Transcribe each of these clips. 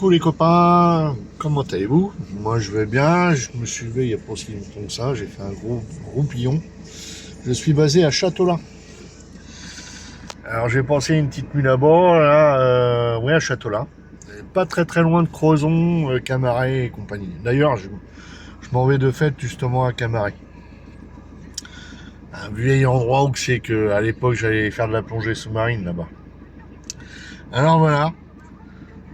Coucou les copains, comment allez-vous? Moi je vais bien, je me suis levé il n'y a pas si longtemps que ça, j'ai fait un gros roupillon. Je suis basé à Châteaulin. Alors j'ai passé une petite nuit là-bas, là, ouais à Châteaulin. Pas très loin de Crozon, Camaret et compagnie. D'ailleurs je m'en vais de fête justement à Camaret. Un vieil endroit où c'est que à l'époque j'allais faire de la plongée sous-marine là-bas. Alors voilà,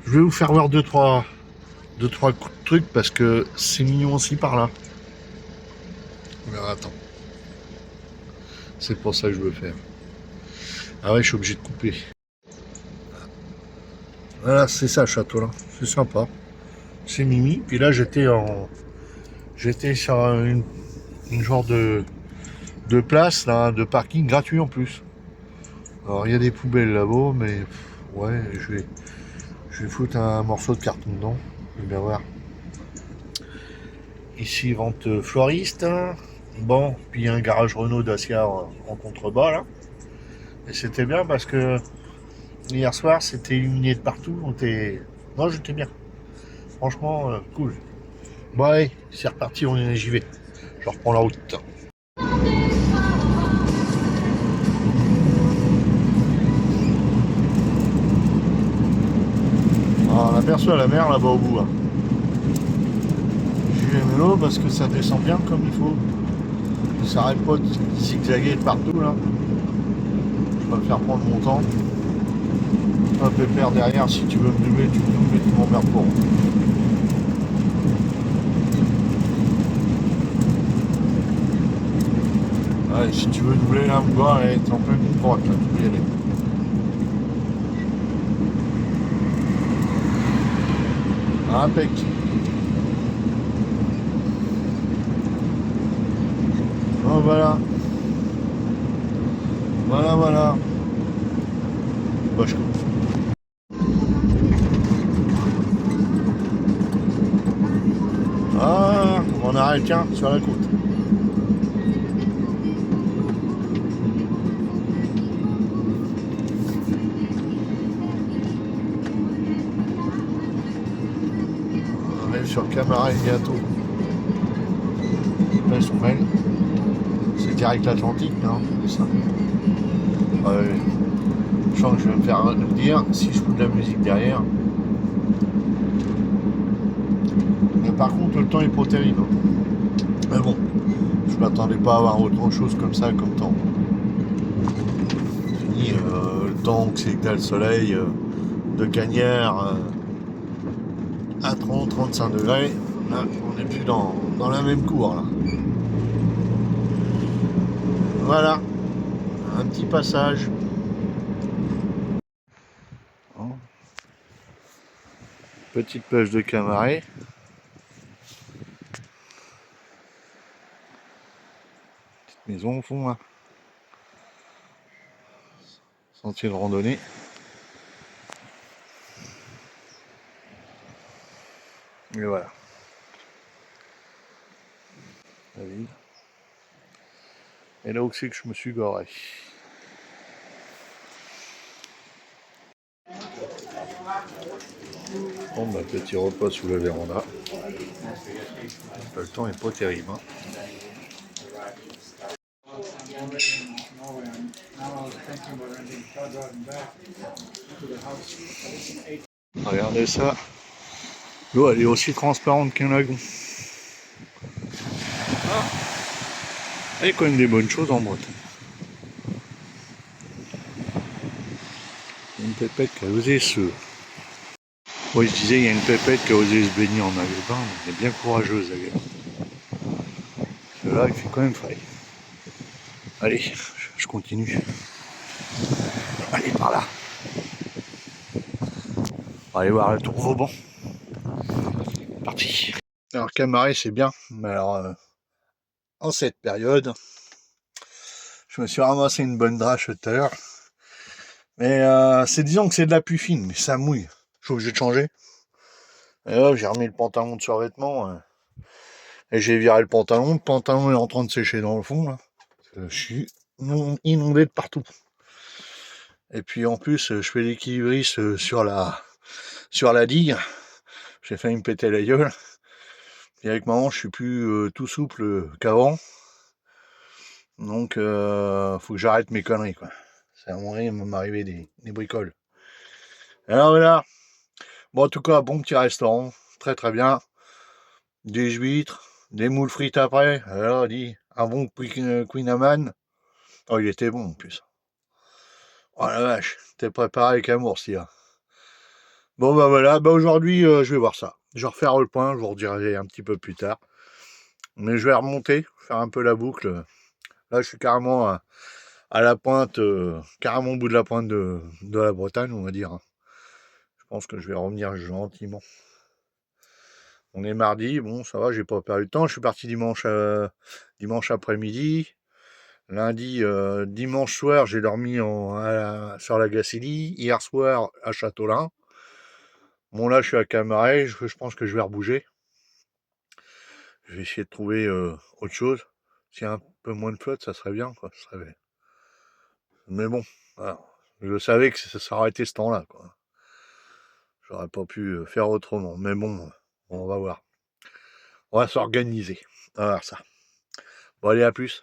je vais vous faire voir deux, trois trucs parce que c'est mignon aussi par là. Alors attends. C'est pour ça que je veux faire. Ah ouais, je suis obligé de couper. Voilà, c'est ça, château là. C'est sympa. C'est mimi. Puis là, j'étais sur une genre de place, là, de parking gratuit en plus. Alors, il y a des poubelles là-bas, mais ouais, je vais foutre un morceau de carton dedans. Je vais bien voir. Ici, vente floriste. Bon, puis il y a un garage Renault Dacia en contrebas là. Et c'était bien parce que hier soir, c'était illuminé de partout. Non, j'étais bien. Franchement, cool. Bon, allez, c'est reparti, j'y vais. Je reprends la route. Ah, on aperçoit la mer là-bas au bout. Hein. J'y vais mélo parce que ça descend bien comme il faut. Ça s'arrête pas de zigzaguer de partout là. Je vais me faire prendre mon temps. Un pépère derrière, si tu veux me doubler, tu me doubles et tu m'emmerdes pour. Allez, si tu veux doubler là, me voir, t'es en pleine ligne droite là, tu peux y aller. Impec. Oh voilà. Voilà. Bah, je coupe. Ah, on arrête, tiens, sur la côte. On arrive sur Camaret bientôt. Là, ils sont belles. C'est direct l'Atlantique, non? C'est ça. Ouais. Je sens que je vais me faire dire si je fous de la musique derrière. Mais par contre, le temps est pas terrible. Mais bon, je m'attendais pas à avoir autant de choses comme ça comme temps. Fini le temps que c'est que t'as le soleil de Cagnères à 30-35 degrés. Là, on n'est plus dans la même cour là. Voilà, un petit passage. Petite plage de Camaret. Petite maison au fond là. Sentier de randonnée. Et voilà. La ville. Et là où c'est que je me suis garé. Bon bah petit repas sous la véranda. Le temps est pas terrible. Hein. Regardez ça. L'eau elle est aussi transparente qu'un lagon. Ah. Il y a quand même des bonnes choses en Bretagne. Il y a une pépette qui a osé se... Oui, je disais, il y a une pépette qui a osé se baigner en maillot de bain. Elle est bien courageuse, la gueule. Là, il fait quand même frais. Allez, je continue. Allez, par là. On va aller voir la tour Vauban. Parti. Alors, Camaret, c'est bien. Mais alors, en cette période, je me suis ramassé une bonne drache tout à l'heure. Mais disons que c'est de la pluie fine, mais ça mouille. Je suis obligé de changer. Et là, j'ai remis le pantalon de survêtement. Et j'ai viré le pantalon. Le pantalon est en train de sécher dans le fond. Là. Je suis inondé de partout. Et puis en plus, je fais l'équilibriste sur la digue. J'ai failli me péter la gueule. Et avec maman, je suis plus tout souple qu'avant. Donc, faut que j'arrête mes conneries, quoi. C'est à un moment donné, il va m'arriver des bricoles. Alors voilà. Bon, en tout cas, bon petit restaurant. Très très bien. Des huîtres, des moules frites après. Alors, dit, un bon Queen Amman. Oh, il était bon en plus. Oh la vache, t'es préparé avec amour, si. Bon, bah voilà. Bah aujourd'hui, je vais voir ça. Je vais refaire le point, je vous redirai un petit peu plus tard. Mais je vais remonter, faire un peu la boucle. Là, je suis carrément à la pointe, carrément au bout de la pointe de la Bretagne, on va dire. Je pense que je vais revenir gentiment. On est mardi, bon, ça va, j'ai pas perdu de temps. Je suis parti dimanche après-midi. Lundi, dimanche soir, j'ai dormi sur la Gacilly. Hier soir, à Châteaulin. Bon, là, je suis à Camaret. Je pense que je vais rebouger. Je vais essayer de trouver autre chose. S'il y a un peu moins de flotte, ça serait bien, quoi. Ça serait... Mais bon, voilà. Je savais que ça aurait été ce temps-là, quoi. J'aurais pas pu faire autrement. Mais bon, on va voir. On va s'organiser. On va voir ça. Bon, allez, à plus.